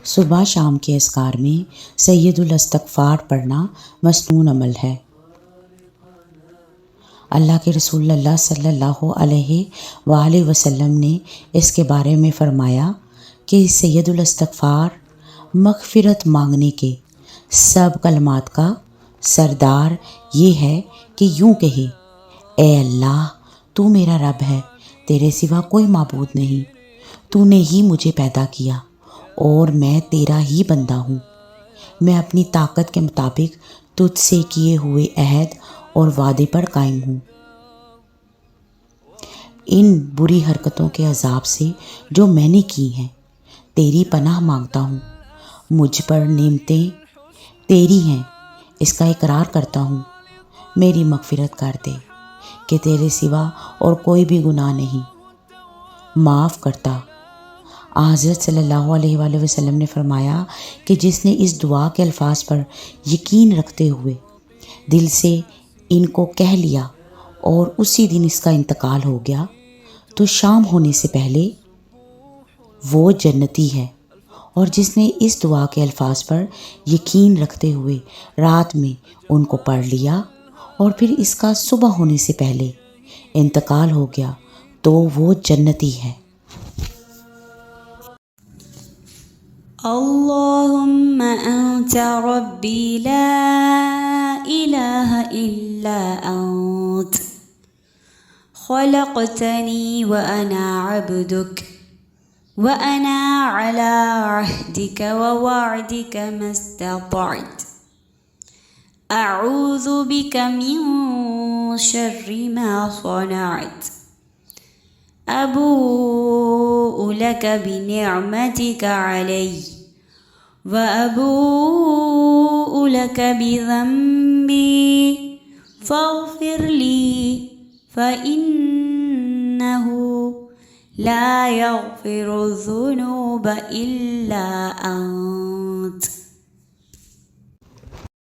सुबह शाम के अस्कार में सैयदुल इस्तिग़फ़ार पढ़ना मसनून अमल है। अल्लाह के रसूल अल्लाह सल्लल्लाहु अलैहि वसल्लम ने इसके बारे में फ़रमाया कि सैयदुल इस्तिग़फ़ार मग़फ़िरत मांगने के सब कलमात का सरदार ये है कि यूँ कहे, ए अल्लाह, तू मेरा रब है, तेरे सिवा कोई माबूद नहीं, तूने ही मुझे पैदा किया और मैं तेरा ही बंदा हूँ। मैं अपनी ताकत के मुताबिक तुझसे किए हुए अहद और वादे पर कायम हूँ। इन बुरी हरकतों के अजाब से जो मैंने की हैं तेरी पनाह मांगता हूँ। मुझ पर नेमतें तेरी हैं, इसका इकरार करता हूँ। मेरी मग़फ़िरत कर दे कि तेरे सिवा और कोई भी गुनाह नहीं, माफ़ करता। हज़रत सल्लल्लाहु अलैहि वसल्लम ने फरमाया कि जिसने इस दुआ के अल्फाज पर यकीन रखते हुए दिल से इनको कह लिया और उसी दिन इसका इंतकाल हो गया, तो शाम होने से पहले वो जन्नती है। और जिसने इस दुआ के अल्फाज पर यकीन रखते हुए रात में उनको पढ़ लिया और फिर इसका सुबह होने से पहले इंतकाल हो गया, तो वो जन्नती है। अल्लाहुम्मा अंता रब्बी ला इलाहा इल्ला अंत खलक़तनी व अना अब्दुक व अना अला अहदिक व वअदिक मस्ततअत अऊज़ु बिक मिन शर्रि मा सनअत अबूउ लक बिनिअमतिक अलैहि व अबूउ लक बिज़ंबी फ़ग़फ़िर ली फ़इन्नहु ला यग़फ़िरुज़्ज़ुनूब इल्ला अंत।